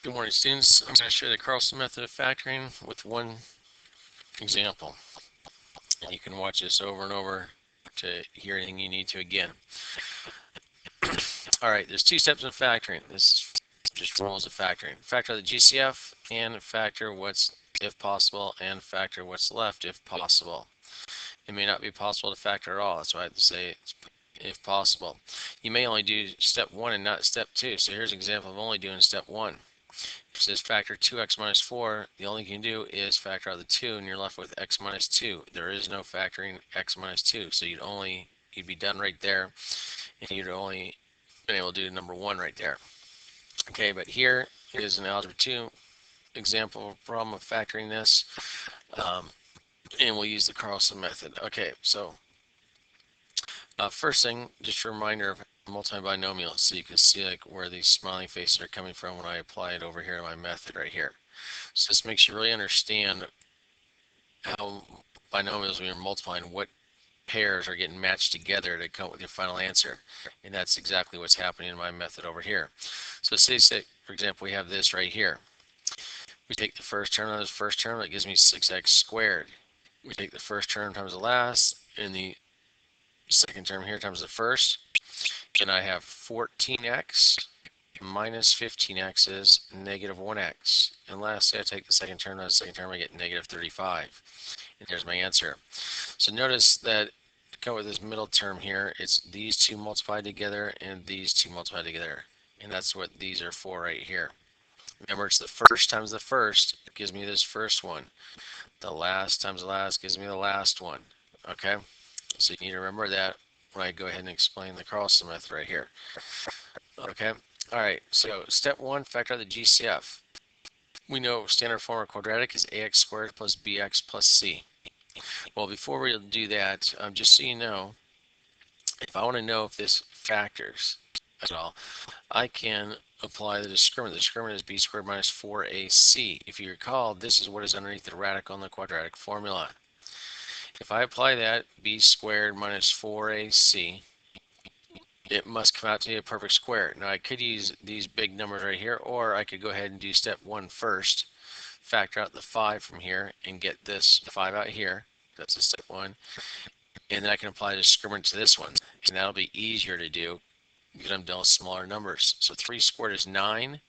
Good morning, students. I'm going to show you the Carlsen method of factoring with one example. And you can watch this over and over to hear anything you need to again. All right, there's two steps in factoring. This is just rules of factoring. Factor the GCF and factor what's if possible and factor what's left if possible. It may not be possible to factor at all. That's why I have to say it's if possible. You may only do step one and not step two. So here's an example of only doing step one. If it says factor 2x minus 4, the only thing you can do is factor out the 2 and you're left with x minus 2. There is no factoring x minus 2, so you'd be done right there, and you'd only been able to do number 1 right there. Okay, but here is an algebra 2 example problem of factoring this, and we'll use the Carlsen method. Okay, so first thing, just a reminder of multi-binomial, so you can see like where these smiling faces are coming from when I apply it over here in my method right here. So this makes you really understand how binomials, when you're multiplying, what pairs are getting matched together to come up with your final answer. And that's exactly what's happening in my method over here. So say, for example, we have this right here. We take the first term of this first term, that gives me 6x squared. We take the first term times the last, and the second term here times the first, and I have 14x minus 15x is negative 1x. And lastly, I take the second term, and the second term I get negative 35. And there's my answer. So notice that to come with this middle term here, it's these two multiplied together and these two multiplied together. And that's what these are for right here. Remember, it's the first times the first gives me this first one. The last times the last gives me the last one. Okay? So you need to remember that when I go ahead and explain the Carlsen method right here. Okay? All right, so step one, factor out the GCF. We know standard form of quadratic is ax squared plus bx plus c. Well, before we do that, just so you know, if I want to know if this factors at all, I can apply the discriminant. The discriminant is b squared minus 4ac. If you recall, this is what is underneath the radical in the quadratic formula. If I apply that, b squared minus 4ac, it must come out to be a perfect square. Now I could use these big numbers right here, or I could go ahead and do step one first, factor out the 5 from here, and get this 5 out here. That's a step one. And then I can apply the discriminant to this one. And that'll be easier to do because I'm dealing with smaller numbers. So 3 squared is 9,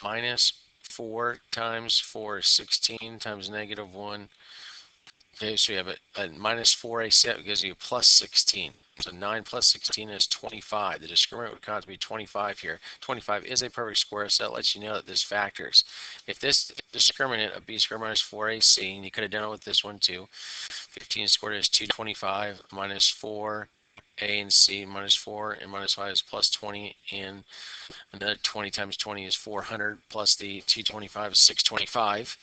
minus 4 times 4 is 16 times negative 1. Okay, so we have a minus 4ac gives you plus 16. So 9 plus 16 is 25. The discriminant would come out to be 25 here. 25 is a perfect square, so that lets you know that this factors. If this discriminant of b squared minus 4ac, and you could have done it with this one too, 15 squared is 225 minus 4 a and c minus 4 and minus 5 is plus 20, and another 20 times 20 is 400 plus the 225 is 625.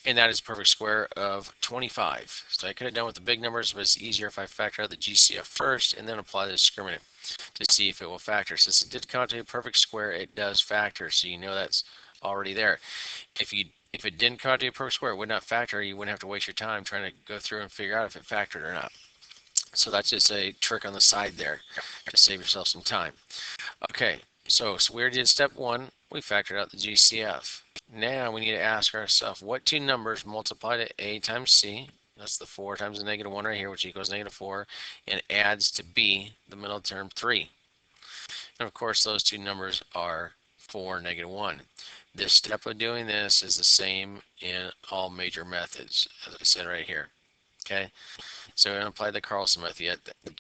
And that is a perfect square of 25. So I could have done with the big numbers, but it's easier if I factor out the GCF first and then apply the discriminant to see if it will factor. Since it did come to a perfect square, it does factor, so you know that's already there. If it didn't come to a perfect square, it would not factor. You wouldn't have to waste your time trying to go through and figure out if it factored or not. So that's just a trick on the side there to save yourself some time. Okay, so we already did step one. We factored out the GCF. Now we need to ask ourselves, what two numbers multiply to a times c, that's the 4 times the negative 1 right here, which equals negative 4, and adds to b, the middle term, 3. And of course, those two numbers are 4 and negative 1. This step of doing this is the same in all major methods, as I said right here. Okay, so we're going to apply the Carlsen method.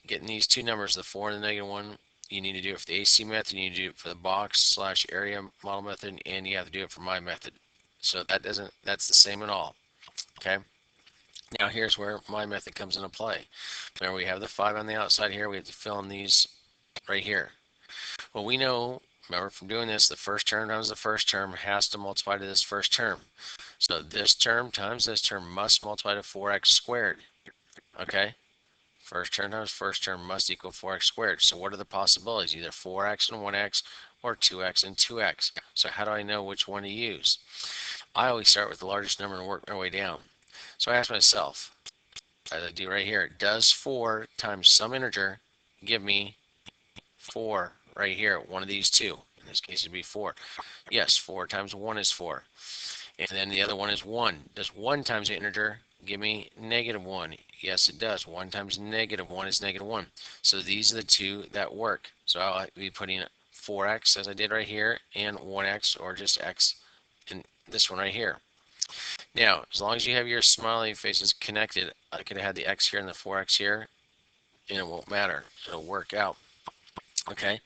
Getting these two numbers, the 4 and the negative 1, you need to do it for the AC method, you need to do it for the box/area model method, and you have to do it for my method. So that's the same in all. Okay. Now here's where my method comes into play. Remember, we have the 5 on the outside here. We have to fill in these right here. Well, we know, remember from doing this, the first term times the first term has to multiply to this first term. So this term times this term must multiply to 4x squared. Okay. First term times first term must equal 4x squared. So what are the possibilities? Either 4x and 1x or 2x and 2x. So how do I know which one to use? I always start with the largest number and work my way down. So I ask myself, as I do right here, does 4 times some integer give me 4 right here, one of these two? In this case, it'd be 4. Yes, 4 times 1 is 4. And then the other one is 1. Does 1 times the integer give me -1? Yes, it does. 1 times -1 is -1. So these are the two that work. So I'll be putting 4x as I did right here, and 1x, or just x, in this one right here. Now, as long as you have your smiley faces connected, I could have had the x here and the 4x here, and it won't matter. It'll work out. Okay,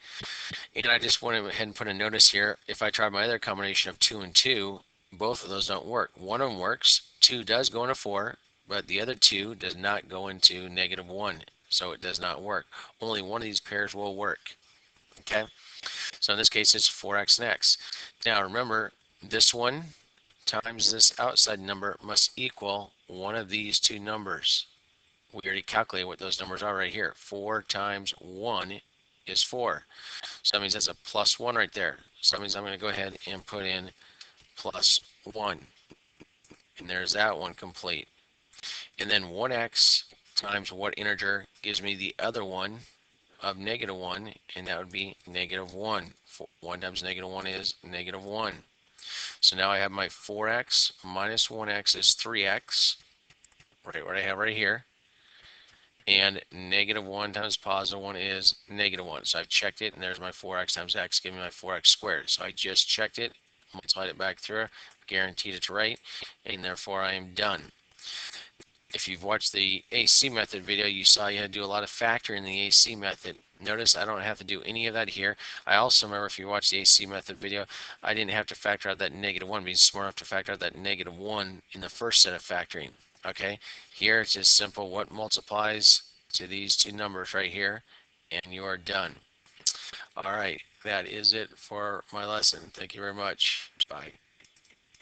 and I just went ahead and put a notice here. If I try my other combination of 2 and 2, both of those don't work. One of them works, 2 does go into 4, but the other 2 does not go into -1, so it does not work. Only one of these pairs will work. Okay, so in this case, it's 4x and x. Now remember, this one times this outside number must equal one of these two numbers. We already calculated what those numbers are right here. 4 times 1 is 4. So that means that's a +1 right there. So that means I'm going to go ahead and put in +1. And there's that one complete. And then 1x times what integer gives me the other one of -1, and that would be -1. 1 times -1 is -1. So now I have my 4x minus 1x is 3x, right what I have right here. And -1 times +1 is -1. So I've checked it, and there's my 4x times x, giving me my 4x squared. So I just checked it, multiplied it back through, guaranteed it's right, and therefore I am done. If you've watched the AC method video, you saw you had to do a lot of factoring in the AC method. Notice I don't have to do any of that here. I also remember, if you watch the AC method video, I didn't have to factor out that -1, being smart enough to factor out that -1 in the first set of factoring. Okay, here it's just simple. What multiplies to these two numbers right here, and you are done. All right, that is it for my lesson. Thank you very much. Bye.